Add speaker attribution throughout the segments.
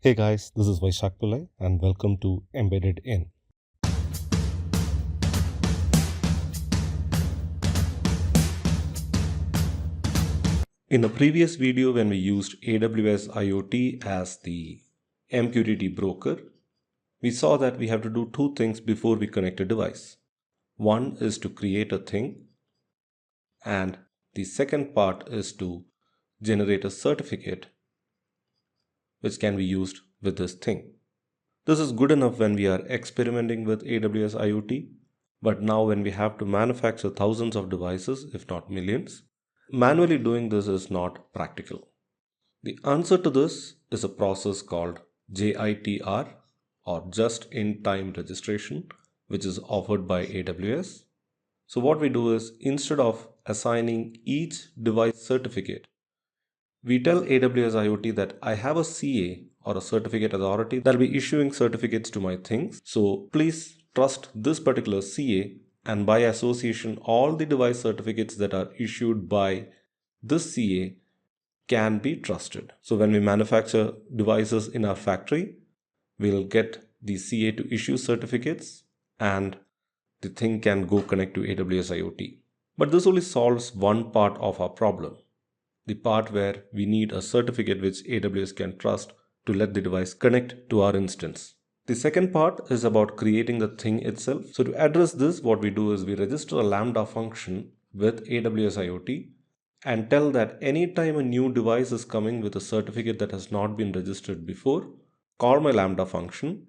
Speaker 1: Hey guys, this is Vaishak Pillai and welcome to Embedded In. In a previous video when we used AWS IoT as the MQTT broker, we saw that we have to do two things before we connect a device. One is to create a thing, and the second part is to generate a certificate which can be used with this thing. This is good enough when we are experimenting with AWS IoT, but now when we have to manufacture thousands of devices, if not millions, manually doing this is not practical. The answer to this is a process called JITR, or just-in-time registration, which is offered by AWS. So what we do is, instead of assigning each device certificate, we tell AWS IoT that I have a CA or a certificate authority that will be issuing certificates to my things. So please trust this particular CA, and by association, all the device certificates that are issued by this CA can be trusted. So when we manufacture devices in our factory, we'll get the CA to issue certificates and the thing can go connect to AWS IoT. But this only solves one part of our problem, the part where we need a certificate which AWS can trust to let the device connect to our instance. The second part is about creating the thing itself. So to address this, what we do is we register a Lambda function with AWS IoT and tell that anytime a new device is coming with a certificate that has not been registered before, call my Lambda function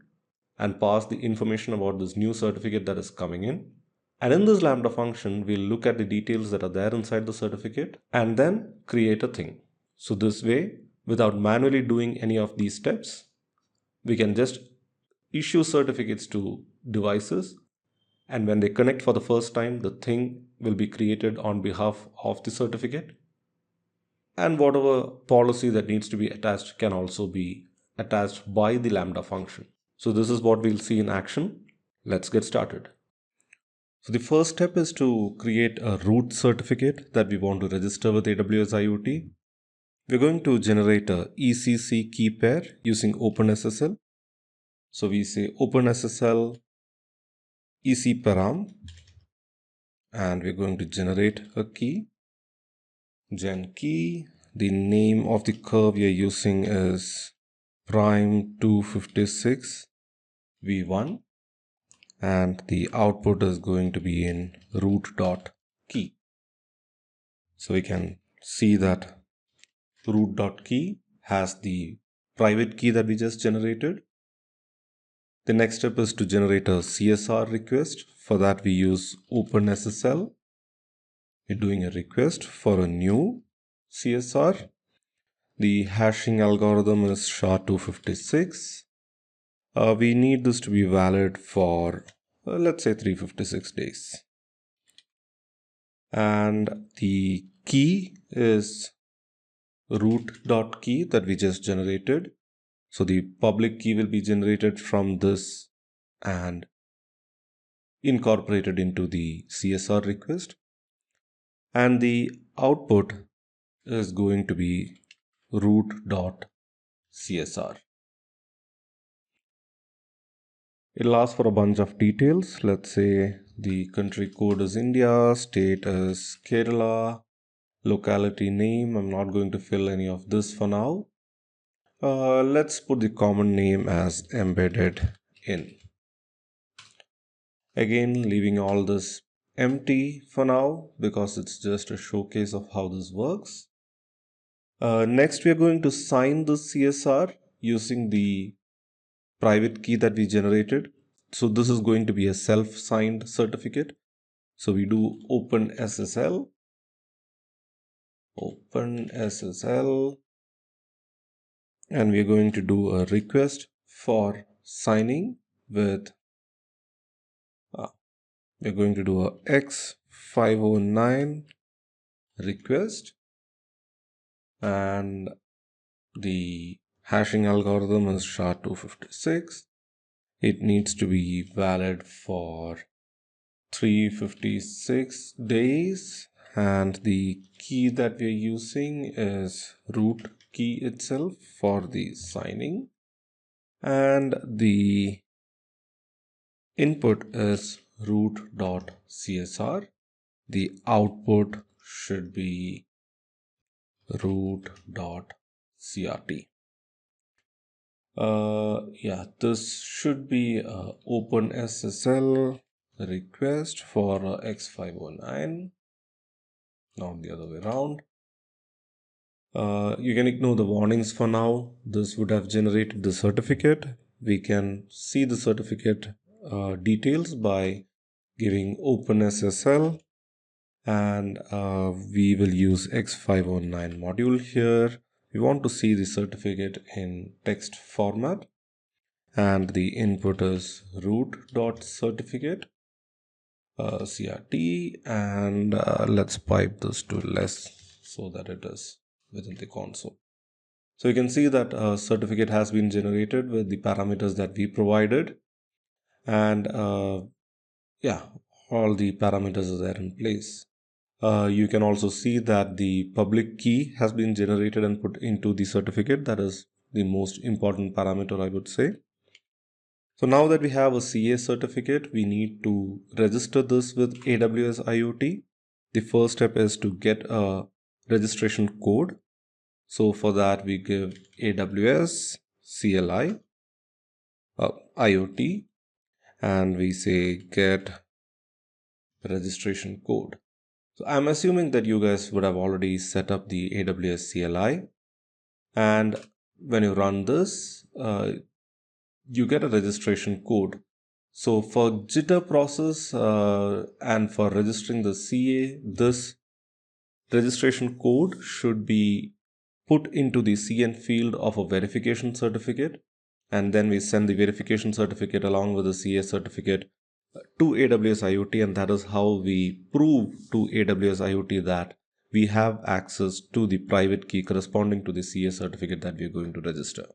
Speaker 1: and pass the information about this new certificate that is coming in. And in this Lambda function, we'll look at the details that are there inside the certificate and then create a thing. So this way, without manually doing any of these steps, we can just issue certificates to devices, and when they connect for the first time, the thing will be created on behalf of the certificate. And whatever policy that needs to be attached can also be attached by the Lambda function. So this is what we'll see in action. Let's get started. So the first step is to create a root certificate that we want to register with AWS IoT. We're going to generate a ECC key pair using OpenSSL. So we say OpenSSL EC param, and we're going to generate a key, gen key. The name of the curve we are using is prime 256 v1, and the output is going to be in root.key. So we can see that root.key has the private key that we just generated. The next step is to generate a CSR request. For that we use OpenSSL. We're doing a request for a new CSR. The hashing algorithm is SHA-256. We need this to be valid for, let's say, 356 days. And the key is root.key that we just generated. So the public key will be generated from this and incorporated into the CSR request. And the output is going to be root.csr. It'll ask for a bunch of details. Let's say the country code is India, state is Kerala, locality name. I'm not going to fill any of this for now. Let's put the common name as embedded in. Again, leaving all this empty for now because it's just a showcase of how this works. Next, we are going to sign the CSR using the private key that we generated. So this is going to be a self-signed certificate. So we do OpenSSL, and we're going to do a request for signing with, we're going to do a X509 request, and the hashing algorithm is SHA-256. It needs to be valid for 356 days, and the key that we're using is root key itself for the signing. and the input is root.csr. The output should be root.crt. This should be OpenSSL request for X509, not the other way around. You can ignore the warnings for now. This would have generated the certificate. We can see the certificate details by giving OpenSSL, and we will use X509 module here. We want to see the certificate in text format, and the input is root.certificate CRT, and let's pipe this to less so that it is within the console. So you can see that a certificate has been generated with the parameters that we provided, and all the parameters are there in place. You can also see that the public key has been generated and put into the certificate. That is the most important parameter, I would say. So now that we have a CA certificate, we need to register this with AWS IoT. The first step is to get a registration code. So for that, we give AWS CLI IoT, and we say get registration code. So I'm assuming that you guys would have already set up the AWS CLI, and when you run this, you get a registration code. So for jitter process and for registering the CA, this registration code should be put into the CN field of a verification certificate, and then we send the verification certificate along with the CA certificate to AWS IoT, and that is how we prove to AWS IoT that we have access to the private key corresponding to the CA certificate that we are going to register.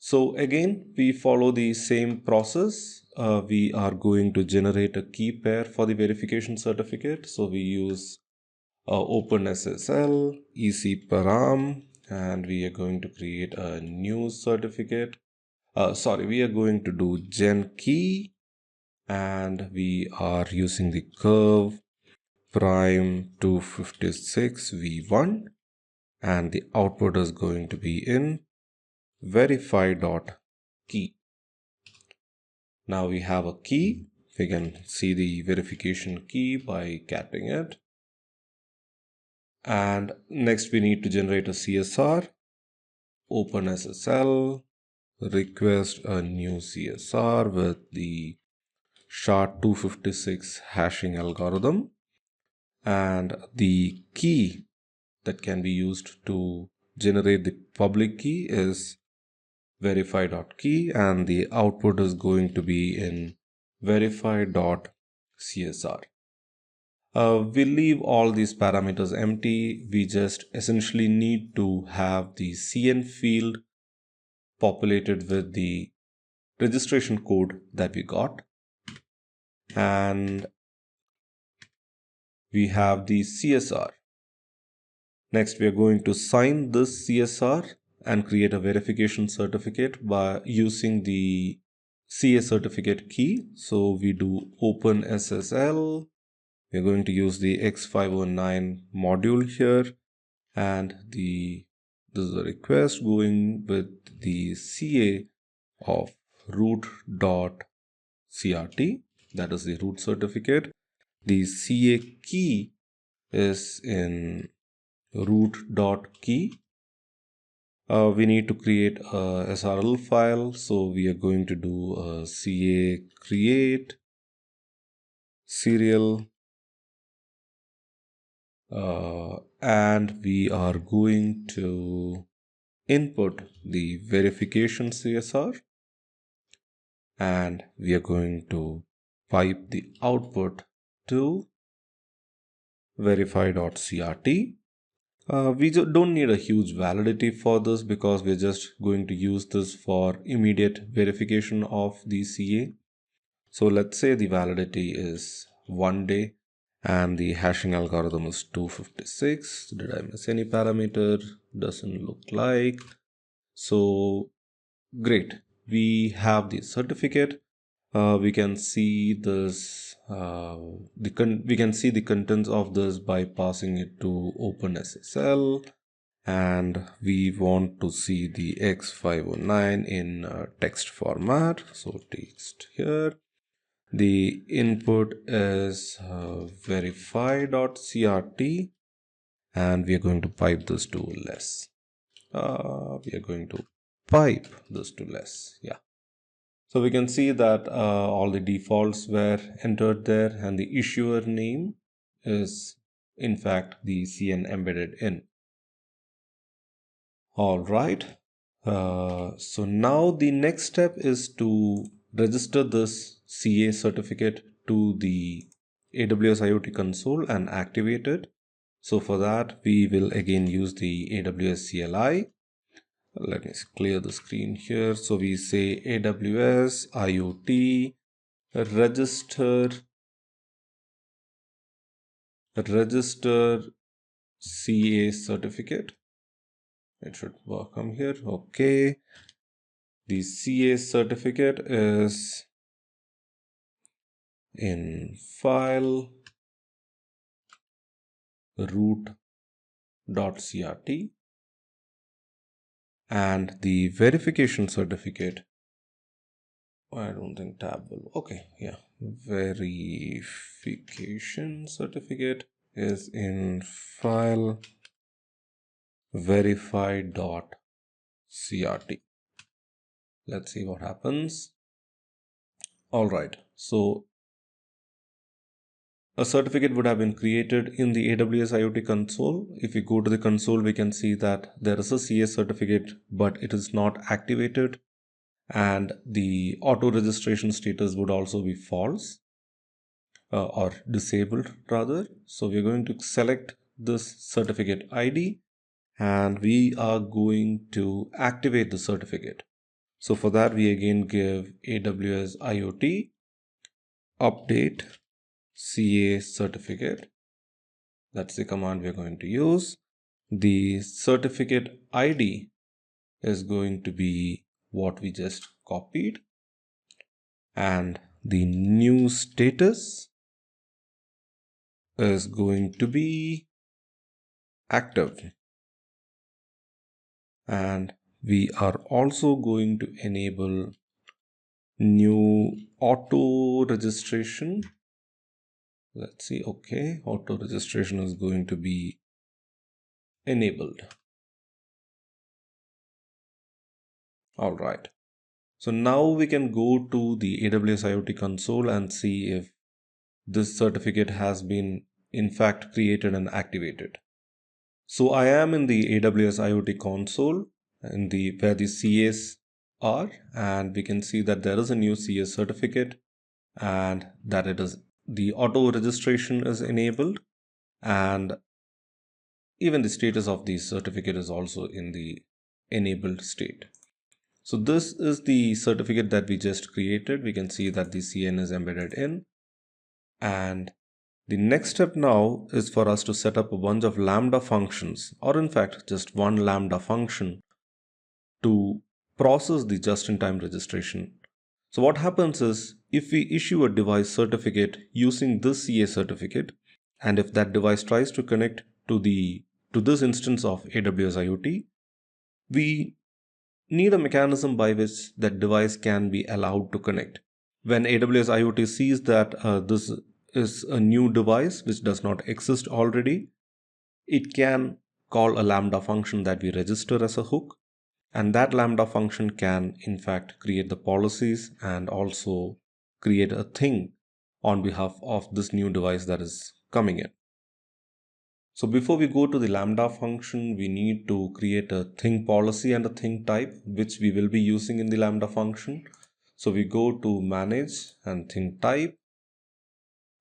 Speaker 1: So again, we follow the same process. We are going to generate a key pair for the verification certificate. So we use OpenSSL, EC and we are going to create a new certificate. We are going to do gen key, and we are using the curve prime 256 v1, and the output is going to be in verify.key. Now we have a key. We can see the verification key by catting it. And next we need to generate a CSR. OpenSSL, request a new CSR with the SHA-256 hashing algorithm. And the key that can be used to generate the public key is verify.key, and the output is going to be in verify.csr. We'll leave all these parameters empty. We just essentially need to have the CN field populated with the registration code that we got, and we have the CSR. Next, we are going to sign this CSR and create a verification certificate by using the CA certificate key. So we do OpenSSL. We're going to use the X509 module here, and this is a request going with the CA of root.crt. That is the root certificate. The CA key is in root.key. We need to create a SRL file, so we are going to do a CA create serial, and we are going to input the verification CSR, and we are going to pipe the output to verify.crt. We don't need a huge validity for this because we're just going to use this for immediate verification of the CA. So let's say the validity is 1 day and the hashing algorithm is 256. Did I miss any parameter? Doesn't look like. So great. we have the certificate. We can see this. We can see the contents of this by passing it to OpenSSL, and we want to see the X509 in text format. So text here. The input is verify.crt, and we are going to pipe this to less. Yeah. So we can see that all the defaults were entered there, and the issuer name is in fact the CN embedded in. All right. So now the next step is to register this CA certificate to the AWS IoT console and activate it. So for that, we will again use the AWS CLI. Let me clear the screen here. So we say AWS IoT register CA certificate. It should come here. Okay. The CA certificate is in file root.crt, and the verification certificate, I don't think tab will, okay, yeah, verification certificate is in file verify.crt. Let's see what happens. All right, so a certificate would have been created in the AWS IoT console. If we go to the console, we can see that there is a CA certificate, but it is not activated, and the auto registration status would also be false or disabled rather. So we're going to select this certificate ID, and we are going to activate the certificate. So for that, we again give AWS IoT update CA certificate. That's the command we're going to use. The certificate ID is going to be what we just copied, and the new status is going to be active, and we are also going to enable new auto registration. Let's see. Okay, auto registration is going to be enabled. All right, so now we can go to the AWS IoT console and see if this certificate has been in fact created and activated. So I am in the AWS IoT console in the where the CAs are, and we can see that there is a new CA certificate, and that it is the auto registration is enabled, and even the status of the certificate is also in the enabled state. So this is the certificate that we just created. We can see that the CN is embedded in, and the next step now is for us to set up a bunch of Lambda functions, or in fact just one Lambda function, to process the just-in-time registration. So what happens is, if we issue a device certificate using this CA certificate, and if that device tries to connect to this instance of AWS IoT, we need a mechanism by which that device can be allowed to connect. When AWS IoT sees that this is a new device which does not exist already, it can call a Lambda function that we register as a hook, and that Lambda function can in fact create the policies and also create a thing on behalf of this new device that is coming in. So before we go to the Lambda function, we need to create a thing policy and a thing type, which we will be using in the Lambda function. So we go to manage and thing type.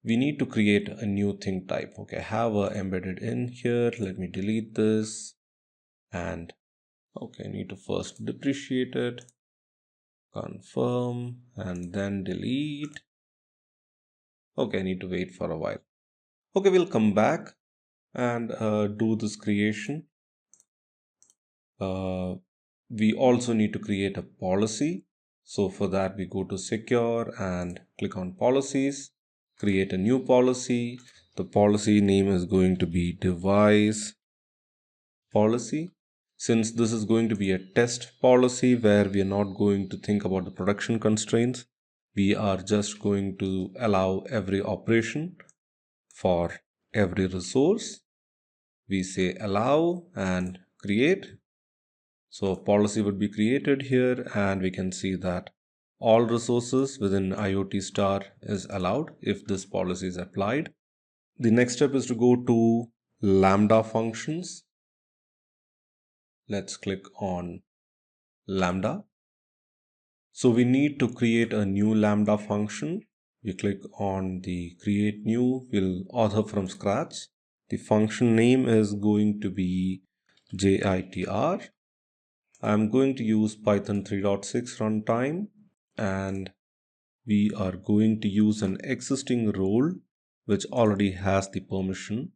Speaker 1: We need to create a new thing type. Okay, I have a embedded in here. Let me delete this. And okay, I need to first depreciate it, confirm, and then delete. Okay, I need to wait for a while. Okay, we'll come back and do this creation. We also need to create a policy. So for that, we go to secure and click on policies, create a new policy. The policy name is going to be device policy. Since this is going to be a test policy where we are not going to think about the production constraints, we are just going to allow every operation for every resource. We say allow and create. So a policy would be created here, and we can see that all resources within IoT star is allowed if this policy is applied. The next step is to go to Lambda functions. Let's click on Lambda. So we need to create a new Lambda function. We click on the create new, we'll author from scratch. The function name is going to be JITR. I'm going to use Python 3.6 runtime, and we are going to use an existing role which already has the permission.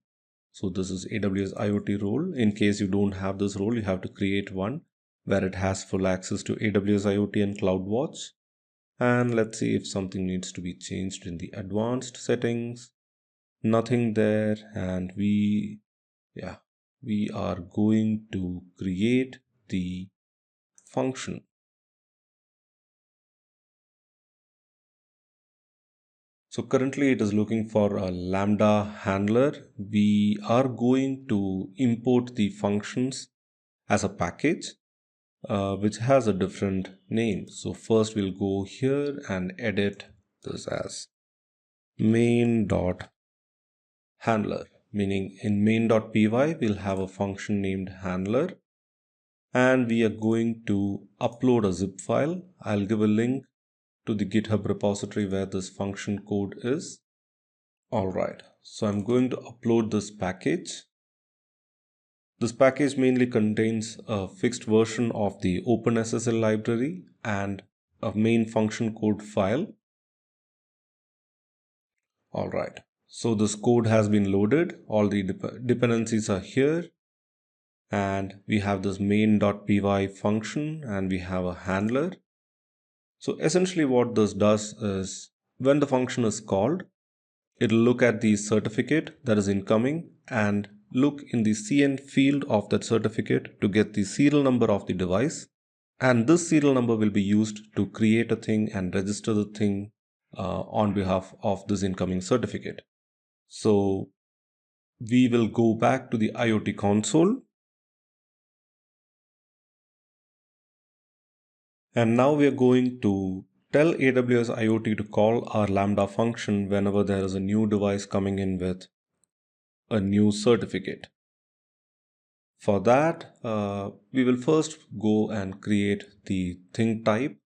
Speaker 1: So this is AWS IoT role. In case you don't have this role, you have to create one where it has full access to AWS IoT and CloudWatch. And let's see if something needs to be changed in the advanced settings. Nothing there, and we are going to create the function. So currently it is looking for a Lambda handler. We are going to import the functions as a package which has a different name. So first we'll go here and edit this as main.handler, meaning in main.py we'll have a function named handler, and we are going to upload a zip file. I'll give a link to the GitHub repository where this function code is. Alright, so I'm going to upload this package. This package mainly contains a fixed version of the OpenSSL library and a main function code file. Alright, so this code has been loaded. All the dependencies are here. And we have this main.py function, and we have a handler. So essentially what this does is when the function is called, it'll look at the certificate that is incoming and look in the CN field of that certificate to get the serial number of the device. And this serial number will be used to create a thing and register the thing on behalf of this incoming certificate. So we will go back to the IoT console. And now we are going to tell AWS IoT to call our Lambda function whenever there is a new device coming in with a new certificate. For that, we will first go and create the thing type,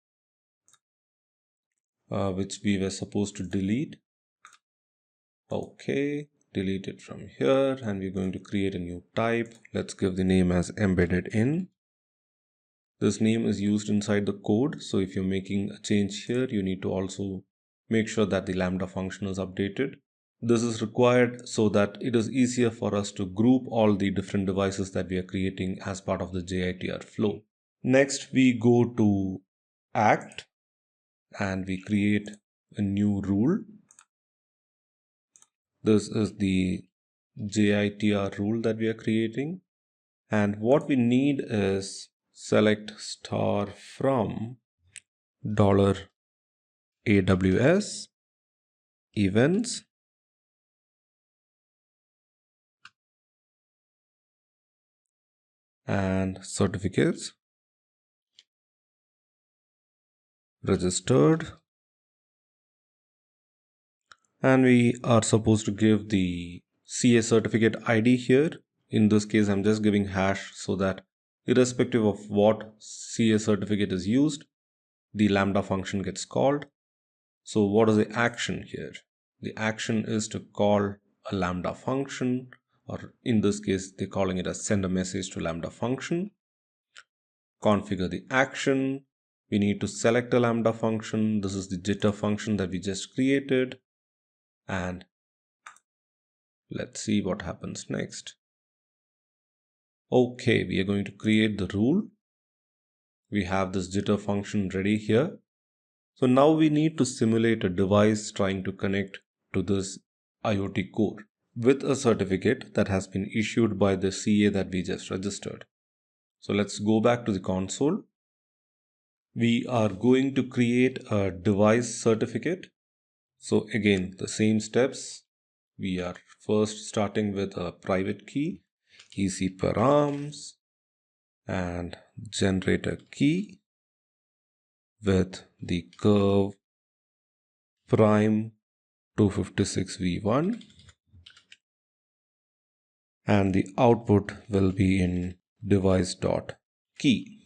Speaker 1: which we were supposed to delete. Okay, delete it from here, and we're going to create a new type. Let's give the name as embedded in. This name is used inside the code, so if you're making a change here, you need to also make sure that the Lambda function is updated. This is required so that it is easier for us to group all the different devices that we are creating as part of the JITR flow. Next, we go to Act and we create a new rule. This is the JITR rule that we are creating. And what we need is select star from $AWS events and certificates registered, and we are supposed to give the CA certificate ID here. In this case, I'm just giving hash so that irrespective of what CA certificate is used, the Lambda function gets called. So what is the action here? The action is to call a Lambda function, or in this case, they're calling it as send a message to Lambda function. Configure the action. We need to select a Lambda function. This is the jitter function that we just created. And let's see what happens next. Okay, we are going to create the rule. We have this jitter function ready here. So now we need to simulate a device trying to connect to this IoT core with a certificate that has been issued by the CA that we just registered. So let's go back to the console. We are going to create a device certificate. So again, the same steps. We are first starting with a private key, EC_params, and generate a key with the curve prime 256v1, and the output will be in device.key.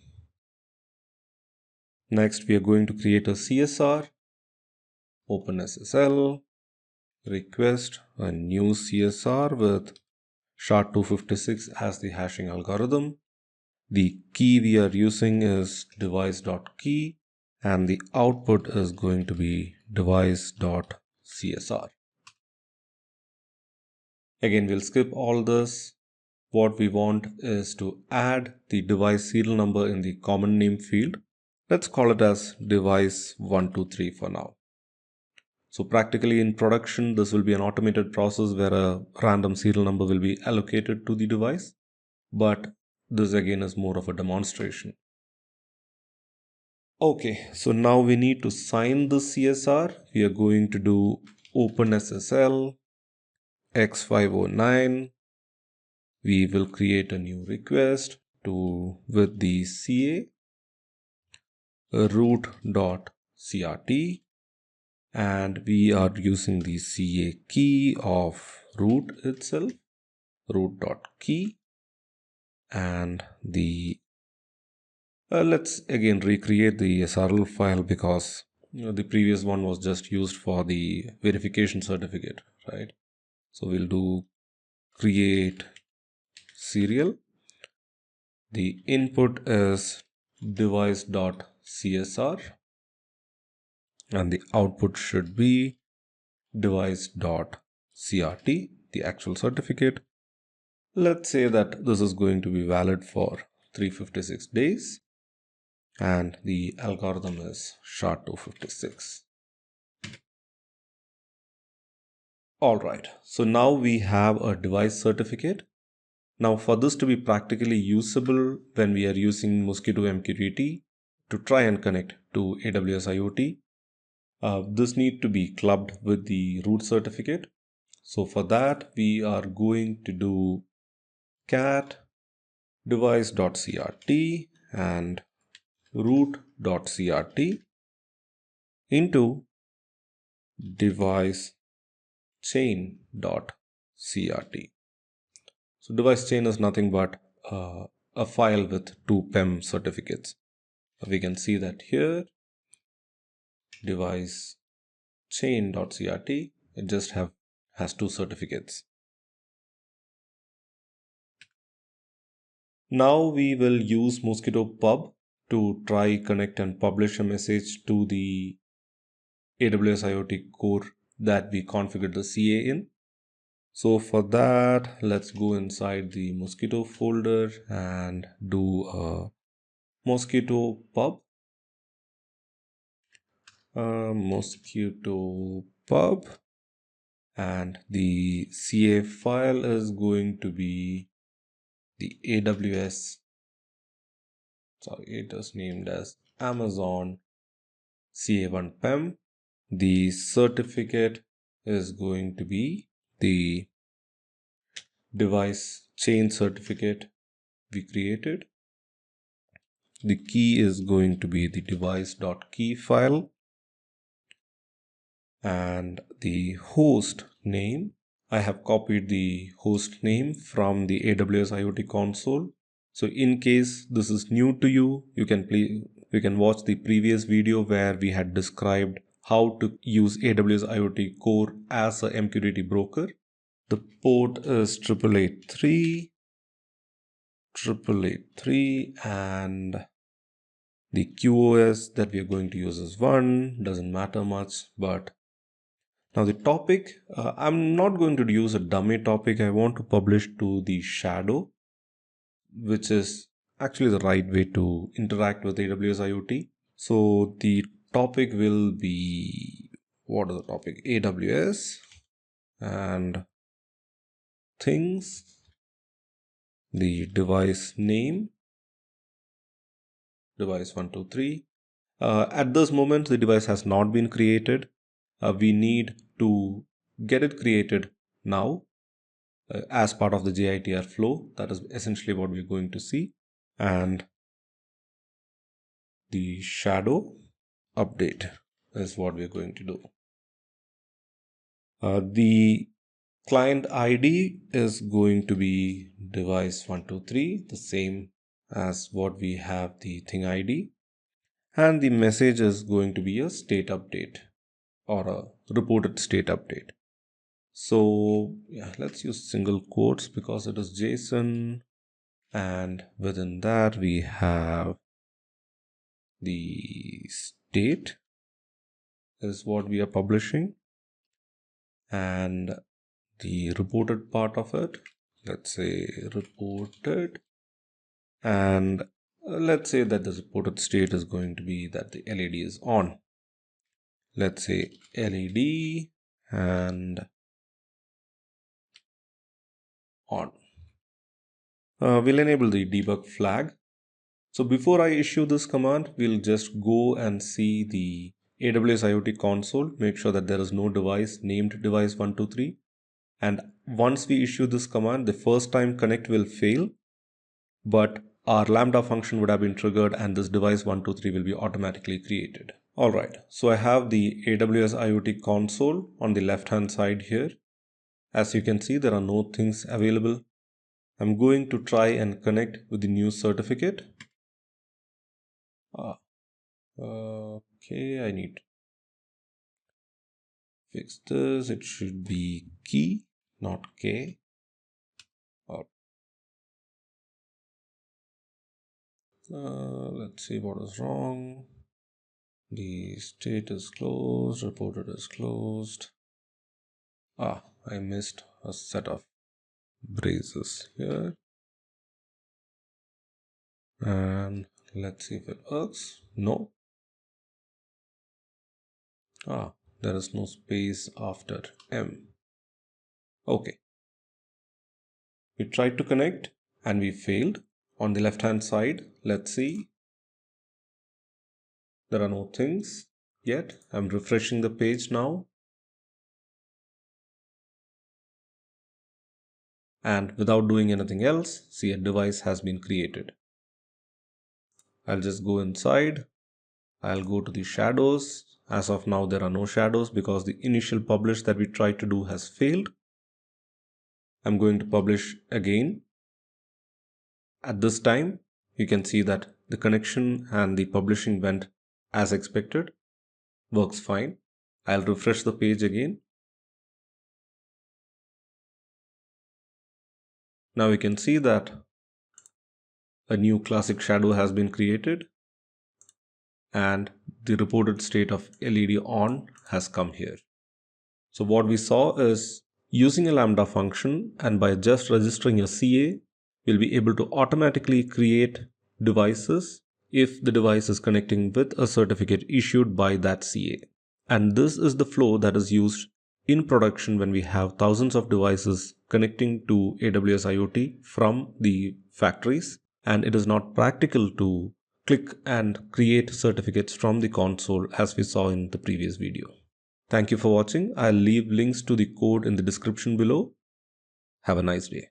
Speaker 1: Next, we are going to create a CSR, OpenSSL, request a new CSR with SHA-256 as the hashing algorithm. The key we are using is device.key, and the output is going to be device.csr. Again, we'll skip all this. What we want is to add the device serial number in the common name field. Let's call it as device 123 for now. So practically in production, this will be an automated process where a random serial number will be allocated to the device. But this again is more of a demonstration. Okay, so now we need to sign the CSR. We are going to do OpenSSL X509. We will create a new request with the CA root.crt, and we are using the CA key of root itself, root.key, and the let's again recreate the SRL file because the previous one was just used for the verification certificate, right? So we'll do create serial. The input is device.csr and the output should be device.crt, the actual certificate. Let's say that this is going to be valid for 356 days and the algorithm is SHA-256. Alright, so now we have a device certificate. Now for this to be practically usable when we are using Mosquito MQTT to try and connect to AWS IoT, this need to be clubbed with the root certificate. So for that, we are going to do cat device.crt and root.crt into device chain.crt. So device chain is nothing but a file with two PEM certificates. We can see that here, device chain.crt, it just has two certificates. Now we will use Mosquito Pub to try connect and publish a message to the AWS IoT core that we configured the CA in. So for that, let's go inside the Mosquito folder and do a Mosquito Pub. Mosquito Pub, and the CA file is going to be the AWS, it is named as Amazon CA1 PEM. The certificate is going to be the device chain certificate we created. The key is going to be the device.key file, and the host name, I have copied the host name from the AWS IoT console. So in case this is new to you, you can watch the previous video where we had described how to use AWS IoT core as a MQTT broker. The port is 883, and the QoS that we are going to use is 1, doesn't matter much. But now the topic, I'm not going to use a dummy topic. I want to publish to the shadow, which is actually the right way to interact with AWS IoT. So the topic will be, what is the topic? AWS and things, the device name, device 123. At this moment, the device has not been created. We need to get it created now as part of the JITR flow. That is essentially what we're going to see. And the shadow update is what we're going to do. The client ID is going to be device 123, the same as what we have the thing ID. And the message is going to be a state update or a reported state update. So yeah, let's use single quotes because it is JSON, and within that we have the state is what we are publishing, and the reported part of it, let's say reported, and let's say that the reported state is going to be that the LED is on. Let's say LED and on. We'll enable the debug flag. So before I issue this command, we'll just go and see the AWS IoT console, make sure that there is no device named device 123. And once we issue this command, the first time connect will fail, but our Lambda function would have been triggered and this device 123 will be automatically created. All right, so I have the AWS IoT console on the left-hand side here. As you can see, there are no things available. I'm going to try and connect with the new certificate. Okay, I need to fix this. It should be key, not K. Let's see what is wrong. The state is closed, reported is closed. I missed a set of braces here. And let's see if it works. No. There is no space after M. Okay. We tried to connect and we failed. On the left hand side, let's see. There are no things yet. I'm refreshing the page now. And without doing anything else, see, a device has been created. I'll just go inside. I'll go to the shadows. As of now, there are no shadows because the initial publish that we tried to do has failed. I'm going to publish again. At this time, you can see that the connection and the publishing went as expected. Works fine. I'll refresh the page again. Now we can see that a new classic shadow has been created and the reported state of LED on has come here. So what we saw is using a Lambda function and by just registering a CA, we'll be able to automatically create devices if the device is connecting with a certificate issued by that CA. And this is the flow that is used in production when we have thousands of devices connecting to AWS IoT from the factories, and it is not practical to click and create certificates from the console as we saw in the previous video. Thank you for watching. I'll leave links to the code in the description below. Have a nice day.